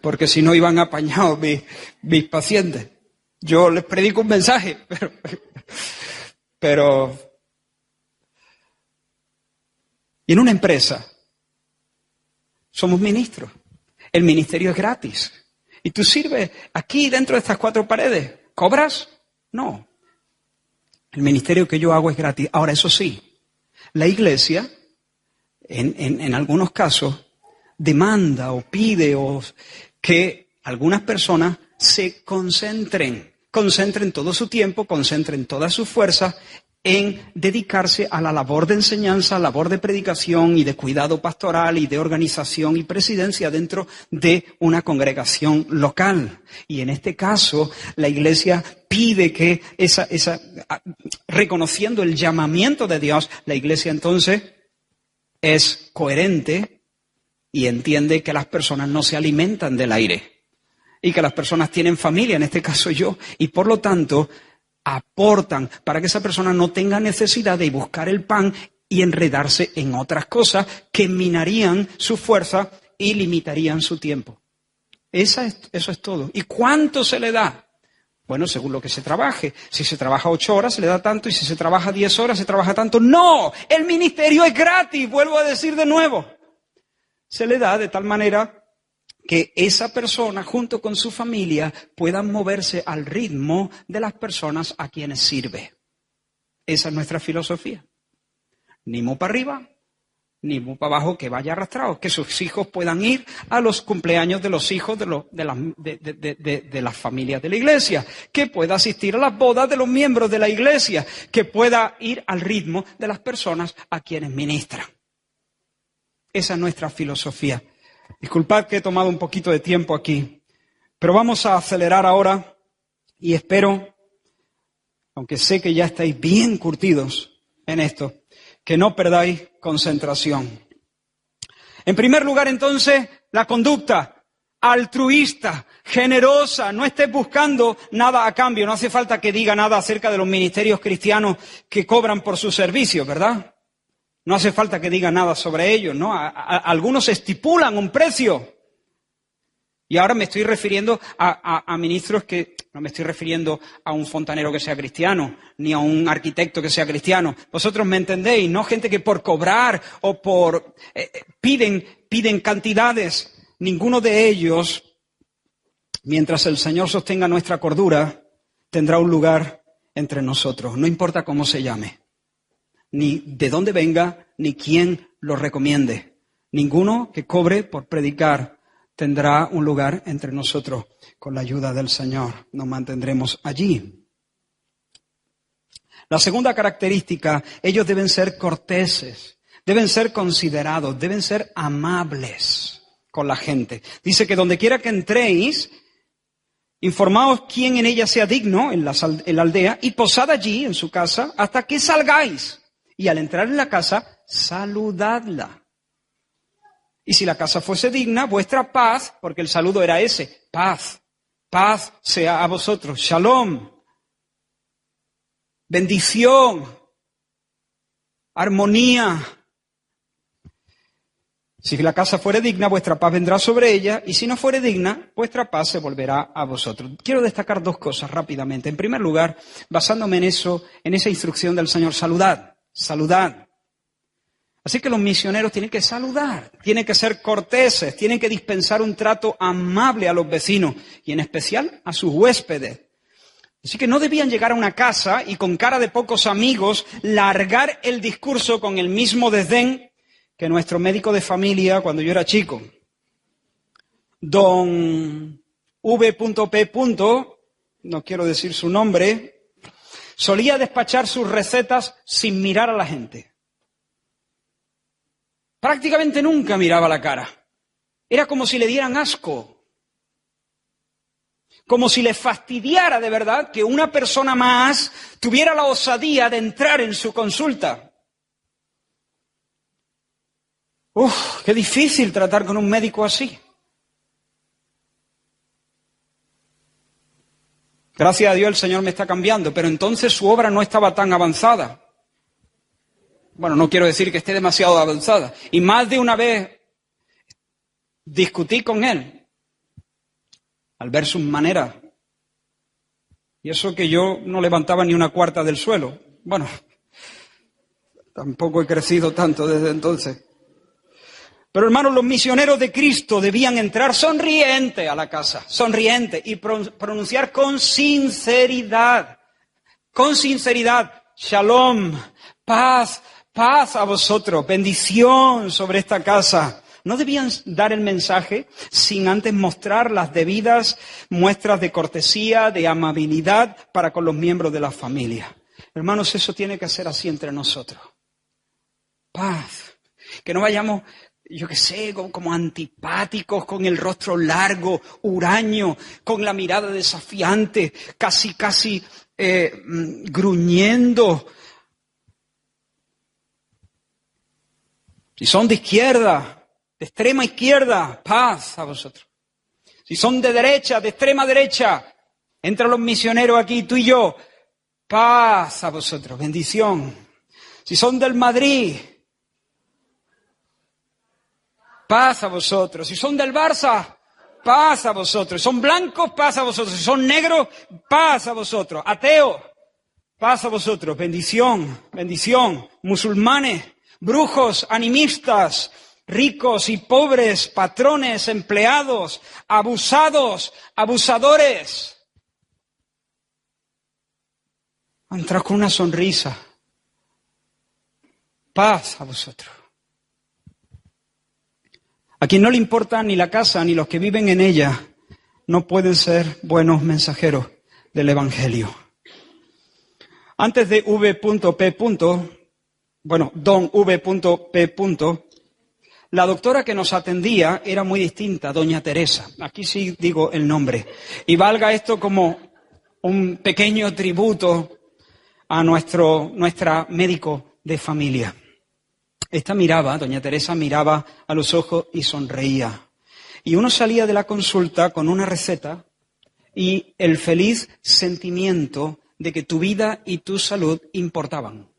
[SPEAKER 1] Porque si no iban apañados mis pacientes. Yo les predico un mensaje, pero... Y en una empresa somos ministros. El ministerio es gratis. Y tú sirves aquí dentro de estas 4 paredes. ¿Cobras? No. El ministerio que yo hago es gratis. Ahora, eso sí, la iglesia, en algunos casos, demanda o pide que algunas personas se concentren todo su tiempo, concentren todas sus fuerzas en dedicarse a la labor de enseñanza, labor de predicación y de cuidado pastoral y de organización y presidencia dentro de una congregación local. Y en este caso, la Iglesia pide que reconociendo el llamamiento de Dios, la Iglesia entonces es coherente y entiende que las personas no se alimentan del aire y que las personas tienen familia, en este caso yo, y por lo tanto aportan para que esa persona no tenga necesidad de buscar el pan y enredarse en otras cosas que minarían su fuerza y limitarían su tiempo. Eso es todo. ¿Y cuánto se le da? Bueno, según lo que se trabaje. Si se trabaja 8 horas, se le da tanto, y si se trabaja 10 horas, se trabaja tanto. ¡No! El ministerio es gratis, vuelvo a decir de nuevo. Se le da de tal manera que esa persona, junto con su familia, puedan moverse al ritmo de las personas a quienes sirve. Esa es nuestra filosofía. Ni muy para arriba, ni muy para abajo, que vaya arrastrado. Que sus hijos puedan ir a los cumpleaños de los hijos de las familias de la iglesia. Que pueda asistir a las bodas de los miembros de la iglesia. Que pueda ir al ritmo de las personas a quienes ministran. Esa es nuestra filosofía. Disculpad que he tomado un poquito de tiempo aquí, pero vamos a acelerar ahora y espero, aunque sé que ya estáis bien curtidos en esto, que no perdáis concentración. En primer lugar, entonces, la conducta altruista, generosa. No estés buscando nada a cambio. No hace falta que diga nada acerca de los ministerios cristianos que cobran por sus servicios, ¿verdad? No hace falta que diga nada sobre ellos, ¿no? Algunos estipulan un precio. Y ahora me estoy refiriendo a ministros que... No me estoy refiriendo a un fontanero que sea cristiano, ni a un arquitecto que sea cristiano. Vosotros me entendéis, ¿no? Gente que por cobrar o por... piden cantidades. Ninguno de ellos, mientras el Señor sostenga nuestra cordura, tendrá un lugar entre nosotros. No importa cómo se llame. Ni de dónde venga, ni quién lo recomiende. Ninguno que cobre por predicar tendrá un lugar entre nosotros. Con la ayuda del Señor nos mantendremos allí. La segunda característica, ellos deben ser corteses, deben ser considerados, deben ser amables con la gente. Dice que donde quiera que entréis, informaos quién en ella sea digno, en la aldea, y posad allí, en su casa, hasta que salgáis. Y al entrar en la casa, saludadla. Y si la casa fuese digna, vuestra paz, porque el saludo era ese, paz sea a vosotros, shalom, bendición, armonía. Si la casa fuere digna, vuestra paz vendrá sobre ella, y si no fuere digna, vuestra paz se volverá a vosotros. Quiero destacar 2 cosas rápidamente. En primer lugar, basándome en esa instrucción del Señor, saludad. Así que los misioneros tienen que saludar, tienen que ser corteses, tienen que dispensar un trato amable a los vecinos y en especial a sus huéspedes. Así que no debían llegar a una casa y con cara de pocos amigos largar el discurso con el mismo desdén que nuestro médico de familia cuando yo era chico. Don V.P. no quiero decir su nombre, solía despachar sus recetas sin mirar a la gente. Prácticamente nunca miraba la cara. Era como si le dieran asco. Como si le fastidiara de verdad que una persona más tuviera la osadía de entrar en su consulta. Qué difícil tratar con un médico así. Gracias a Dios el Señor me está cambiando, pero entonces su obra no estaba tan avanzada. Bueno, no quiero decir que esté demasiado avanzada. Y más de una vez discutí con él al ver sus maneras. Y eso que yo no levantaba ni una cuarta del suelo. Bueno, tampoco he crecido tanto desde entonces. Pero hermanos, los misioneros de Cristo debían entrar sonrientes a la casa, sonrientes, y pronunciar con sinceridad, shalom, paz a vosotros, bendición sobre esta casa. No debían dar el mensaje sin antes mostrar las debidas muestras de cortesía, de amabilidad para con los miembros de la familia. Hermanos, eso tiene que ser así entre nosotros. Paz. Que no vayamos, yo qué sé, como antipáticos, con el rostro largo, huraño, con la mirada desafiante, casi gruñendo. Si son de izquierda, de extrema izquierda, paz a vosotros. Si son de derecha, de extrema derecha, entran los misioneros aquí, tú y yo, paz a vosotros, bendición. Si son del Madrid, paz a vosotros. Si son del Barça, paz a vosotros. Si son blancos, paz a vosotros. Si son negros, paz a vosotros. Ateos, paz a vosotros, bendición, bendición. Musulmanes, brujos, animistas, ricos y pobres, patrones, empleados, abusados, abusadores. Entra con una sonrisa. Paz a vosotros. A quien no le importa ni la casa ni los que viven en ella, no pueden ser buenos mensajeros del Evangelio. Antes de V.P. Don V.P. La doctora que nos atendía era muy distinta, doña Teresa. Aquí sí digo el nombre. Y valga esto como un pequeño tributo a nuestra médico de familia. Doña Teresa miraba a los ojos y sonreía. Y uno salía de la consulta con una receta y el feliz sentimiento de que tu vida y tu salud importaban.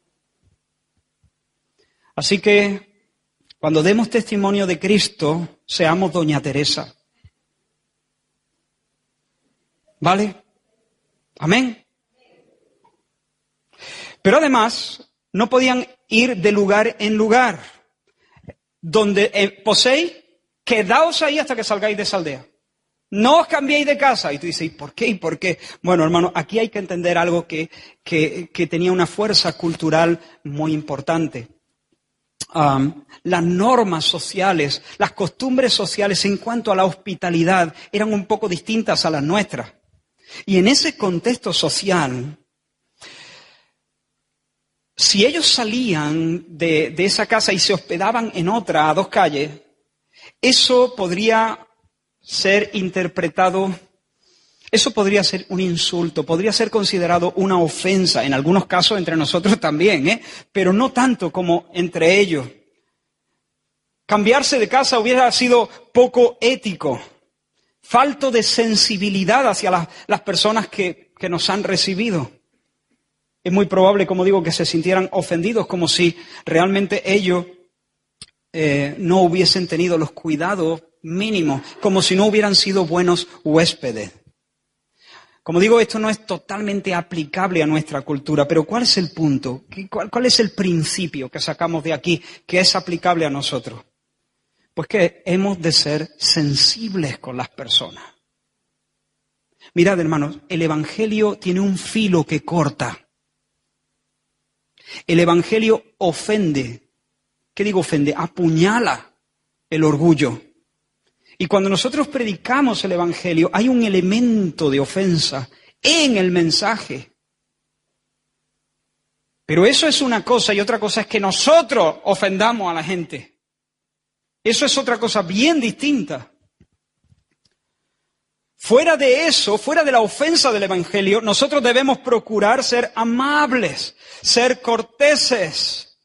[SPEAKER 1] Así que, cuando demos testimonio de Cristo, seamos doña Teresa. ¿Vale? Amén. Pero además, no podían ir de lugar en lugar. Donde poseéis, quedaos ahí hasta que salgáis de esa aldea. No os cambiéis de casa. Y tú dices, ¿y por qué? ¿Y por qué? Bueno, hermano, aquí hay que entender algo que tenía una fuerza cultural muy importante. Las normas sociales, las costumbres sociales en cuanto a la hospitalidad eran un poco distintas a las nuestras. Y en ese contexto social, si ellos salían de esa casa y se hospedaban en otra a 2 calles, eso podría ser interpretado, eso podría ser un insulto, podría ser considerado una ofensa, en algunos casos entre nosotros también, pero no tanto como entre ellos. Cambiarse de casa hubiera sido poco ético, falto de sensibilidad hacia las personas que nos han recibido. Es muy probable, como digo, que se sintieran ofendidos, como si realmente ellos no hubiesen tenido los cuidados mínimos, como si no hubieran sido buenos huéspedes. Como digo, esto no es totalmente aplicable a nuestra cultura, pero ¿cuál es el punto? ¿Cuál es el principio que sacamos de aquí que es aplicable a nosotros? Pues que hemos de ser sensibles con las personas. Mirad, hermanos, el Evangelio tiene un filo que corta. El Evangelio ofende. ¿Qué digo ofende? Apuñala el orgullo. Y cuando nosotros predicamos el Evangelio, hay un elemento de ofensa en el mensaje. Pero eso es una cosa y otra cosa es que nosotros ofendamos a la gente. Eso es otra cosa bien distinta. Fuera de eso, fuera de la ofensa del Evangelio, nosotros debemos procurar ser amables, ser corteses,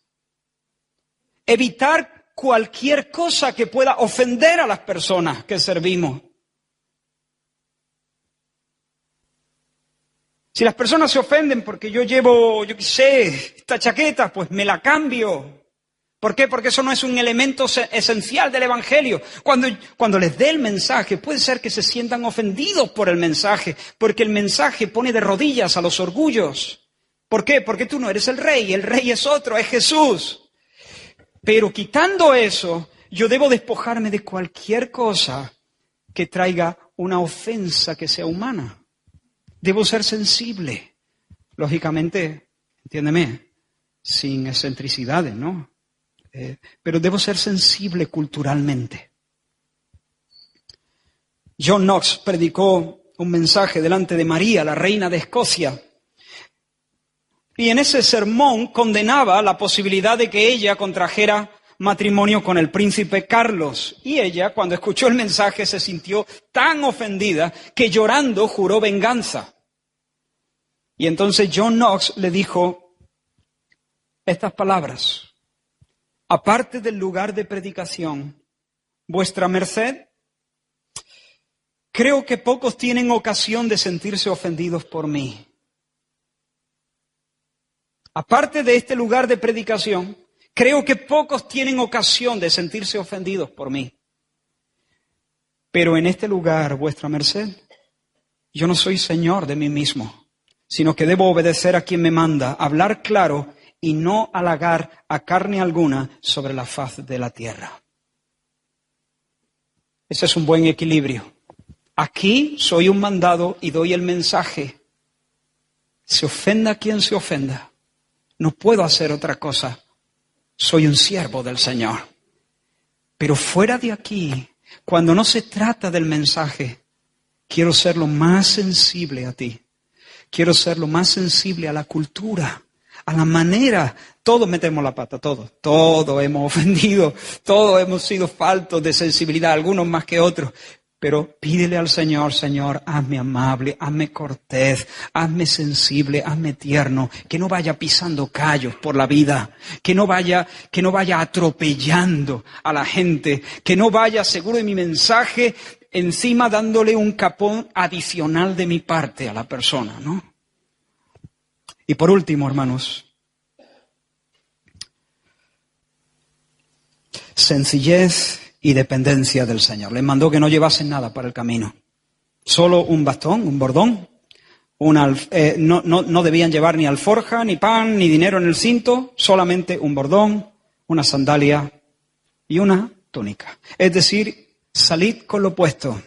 [SPEAKER 1] evitar cualquier cosa que pueda ofender a las personas que servimos. Si las personas se ofenden porque yo llevo, esta chaqueta, pues me la cambio. ¿Por qué? Porque eso no es un elemento esencial del Evangelio. Cuando les dé el mensaje, puede ser que se sientan ofendidos por el mensaje, porque el mensaje pone de rodillas a los orgullos. ¿Por qué? Porque tú no eres el rey es otro, es Jesús. Pero quitando eso, yo debo despojarme de cualquier cosa que traiga una ofensa que sea humana. Debo ser sensible. Lógicamente, entiéndeme, sin excentricidades, ¿no? Pero debo ser sensible culturalmente. John Knox predicó un mensaje delante de María, la reina de Escocia. Y en ese sermón condenaba la posibilidad de que ella contrajera matrimonio con el príncipe Carlos. Y ella, cuando escuchó el mensaje, se sintió tan ofendida que llorando juró venganza. Y entonces John Knox le dijo estas palabras: aparte del lugar de predicación, vuestra merced, creo que pocos tienen ocasión de sentirse ofendidos por mí. Aparte de este lugar de predicación, creo que pocos tienen ocasión de sentirse ofendidos por mí. Pero en este lugar, vuestra merced, yo no soy señor de mí mismo, sino que debo obedecer a quien me manda, hablar claro y no halagar a carne alguna sobre la faz de la tierra. Ese es un buen equilibrio. Aquí soy un mandado y doy el mensaje. Se ofenda quien se ofenda. No puedo hacer otra cosa. Soy un siervo del Señor. Pero fuera de aquí, cuando no se trata del mensaje, quiero ser lo más sensible a ti. Quiero ser lo más sensible a la cultura, a la manera. Todos metemos la pata, todos hemos ofendido, todos hemos sido faltos de sensibilidad, algunos más que otros. Pero pídele al Señor, Señor, hazme amable, hazme cortés, hazme sensible, hazme tierno, que no vaya pisando callos por la vida, que no vaya atropellando a la gente, que no vaya, seguro de mi mensaje, encima dándole un capón adicional de mi parte a la persona, ¿no? Y por último, hermanos, sencillez y dependencia del Señor. Les mandó que no llevasen nada para el camino. Solo un bastón, un bordón. No debían llevar ni alforja, ni pan, ni dinero en el cinto. Solamente un bordón, una sandalia y una túnica. Es decir, salid con lo puesto.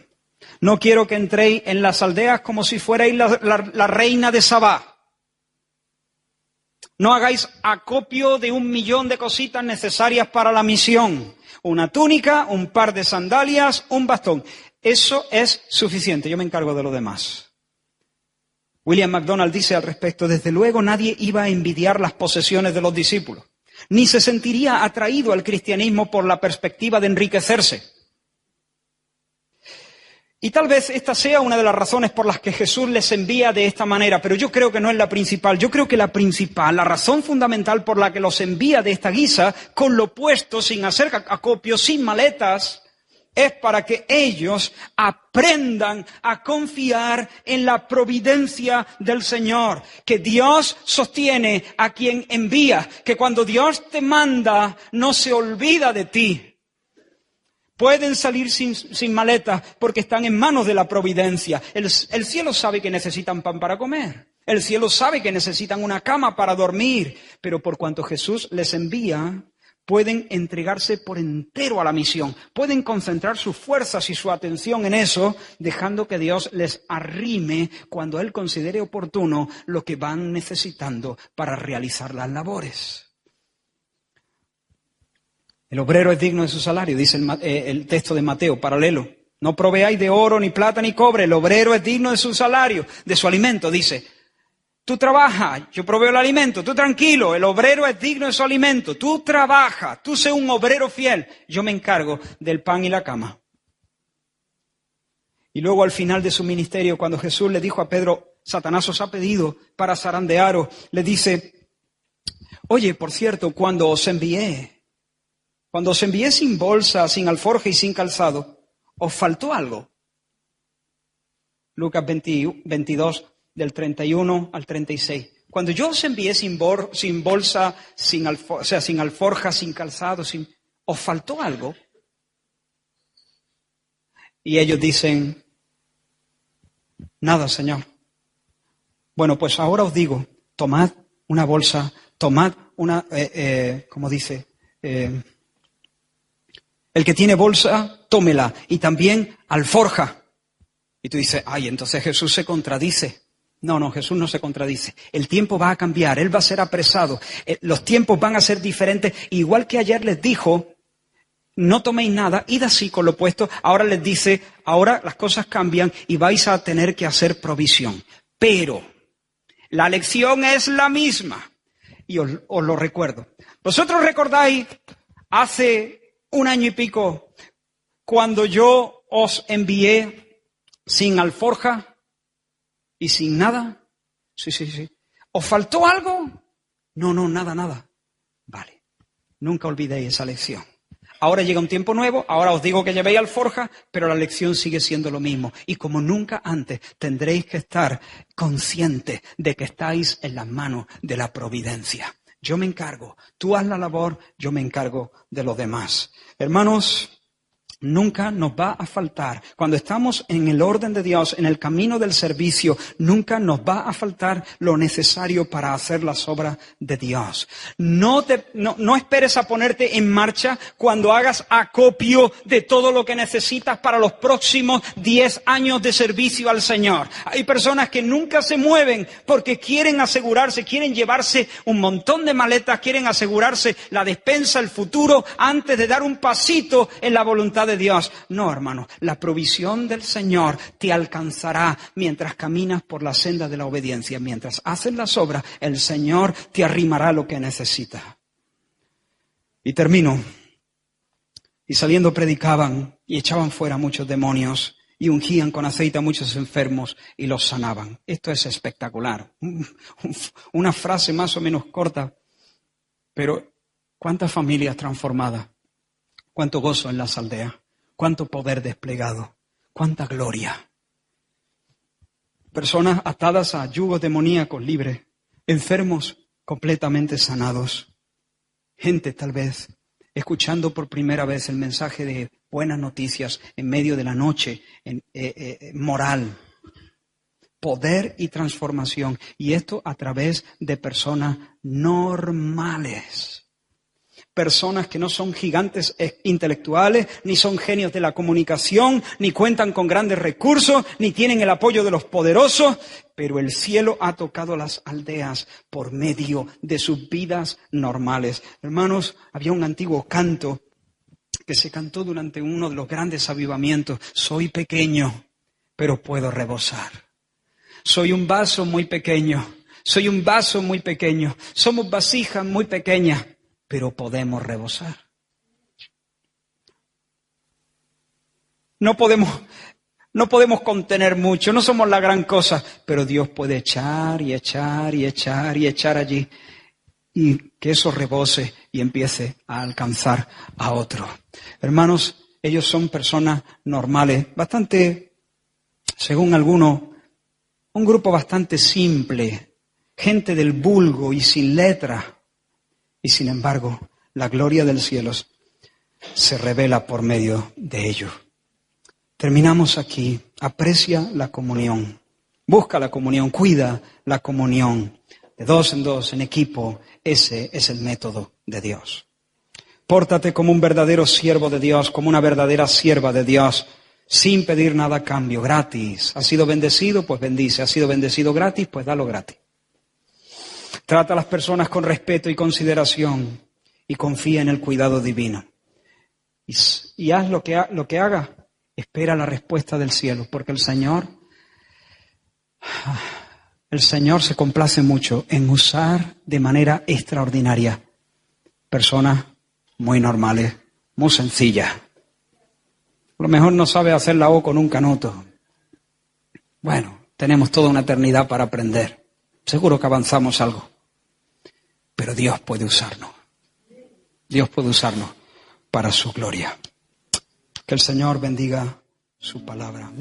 [SPEAKER 1] No quiero que entréis en las aldeas como si fuerais la reina de Sabá. No hagáis acopio de 1.000.000 de cositas necesarias para la misión. Una túnica, un par de sandalias, un bastón. Eso es suficiente. Yo me encargo de lo demás. William MacDonald dice al respecto: desde luego nadie iba a envidiar las posesiones de los discípulos, ni se sentiría atraído al cristianismo por la perspectiva de enriquecerse. Y tal vez esta sea una de las razones por las que Jesús les envía de esta manera, pero yo creo que no es la principal. Yo creo que la principal, la razón fundamental por la que los envía de esta guisa, con lo puesto, sin hacer acopio, sin maletas, es para que ellos aprendan a confiar en la providencia del Señor, que Dios sostiene a quien envía, que cuando Dios te manda no se olvida de ti. Pueden salir sin maletas porque están en manos de la providencia. El cielo sabe que necesitan pan para comer. El cielo sabe que necesitan una cama para dormir. Pero por cuanto Jesús les envía, pueden entregarse por entero a la misión. Pueden concentrar sus fuerzas y su atención en eso, dejando que Dios les arrime cuando Él considere oportuno lo que van necesitando para realizar las labores. El obrero es digno de su salario, dice el texto de Mateo, paralelo. No proveáis de oro, ni plata, ni cobre. El obrero es digno de su salario, de su alimento, dice. Tú trabajas, yo proveo el alimento, tú tranquilo, el obrero es digno de su alimento. Tú trabajas, tú sé un obrero fiel, yo me encargo del pan y la cama. Y luego al final de su ministerio, cuando Jesús le dijo a Pedro, Satanás os ha pedido para zarandearos, le dice, oye, por cierto, cuando os envié sin bolsa, sin alforja y sin calzado, ¿os faltó algo? Lucas 22, del 31 al 36. Cuando yo os envié sin bolsa, sin alforja, sin calzado, ¿os faltó algo? Y ellos dicen, nada, Señor. Bueno, pues ahora os digo, tomad una bolsa, tomad una, como dice, el que tiene bolsa, tómela, y también alforja. Y tú dices, ay, entonces Jesús se contradice. No, Jesús no se contradice. El tiempo va a cambiar, Él va a ser apresado. Los tiempos van a ser diferentes. Igual que ayer les dijo, no toméis nada, id así con lo puesto. Ahora les dice, ahora las cosas cambian y vais a tener que hacer provisión. Pero la lección es la misma. Y os lo recuerdo. ¿Vosotros recordáis hace 1 año y pico cuando yo os envié sin alforja y sin nada? Sí. ¿Os faltó algo? No, nada. Vale, nunca olvidéis esa lección. Ahora llega un tiempo nuevo, ahora os digo que llevéis alforja, pero la lección sigue siendo lo mismo. Y como nunca antes, tendréis que estar conscientes de que estáis en las manos de la providencia. Yo me encargo, tú haz la labor, yo me encargo de los demás. Hermanos, nunca nos va a faltar, cuando estamos en el orden de Dios, en el camino del servicio, nunca nos va a faltar lo necesario para hacer las obras de Dios. No esperes a ponerte en marcha cuando hagas acopio de todo lo que necesitas para los próximos 10 años de servicio al Señor. Hay personas que nunca se mueven porque quieren asegurarse, quieren llevarse un montón de maletas, quieren asegurarse la despensa, el futuro, antes de dar un pasito en la voluntad de Dios. No, hermano, la provisión del Señor te alcanzará mientras caminas por la senda de la obediencia. Mientras haces las obras, el Señor te arrimará lo que necesitas. Y termino. Y saliendo predicaban y echaban fuera muchos demonios y ungían con aceite a muchos enfermos y los sanaban. Esto es espectacular. Una frase más o menos corta, pero ¿cuántas familias transformadas? ¿Cuánto gozo en las aldeas? ¿Cuánto poder desplegado? ¿Cuánta gloria? Personas atadas a yugos demoníacos libres, enfermos completamente sanados. Gente tal vez escuchando por primera vez el mensaje de buenas noticias en medio de la noche, moral. Poder y transformación. Y esto a través de personas normales. Personas que no son gigantes intelectuales, ni son genios de la comunicación, ni cuentan con grandes recursos, ni tienen el apoyo de los poderosos, pero el cielo ha tocado las aldeas por medio de sus vidas normales. Hermanos, había un antiguo canto que se cantó durante uno de los grandes avivamientos. Soy pequeño, pero puedo rebosar. Soy un vaso muy pequeño, soy un vaso muy pequeño, somos vasijas muy pequeñas, pero podemos rebosar. No podemos contener mucho, no somos la gran cosa, pero Dios puede echar y echar y echar y echar allí y que eso rebose y empiece a alcanzar a otro. Hermanos, ellos son personas normales, bastante, según algunos, un grupo bastante simple, gente del vulgo y sin letra. Y sin embargo, la gloria del cielo se revela por medio de ello. Terminamos aquí. Aprecia la comunión. Busca la comunión, cuida la comunión. De dos en dos, en equipo, ese es el método de Dios. Pórtate como un verdadero siervo de Dios, como una verdadera sierva de Dios, sin pedir nada a cambio, gratis. ¿Has sido bendecido? Pues bendice. ¿Has sido bendecido gratis? Pues dalo gratis. Trata a las personas con respeto y consideración y confía en el cuidado divino. Y haz lo que haga, espera la respuesta del cielo, porque el Señor se complace mucho en usar de manera extraordinaria personas muy normales, muy sencillas. A lo mejor no sabe hacer la O con un canuto. Bueno, tenemos toda una eternidad para aprender. Seguro que avanzamos algo. Pero Dios puede usarnos. Dios puede usarnos para su gloria. Que el Señor bendiga su palabra.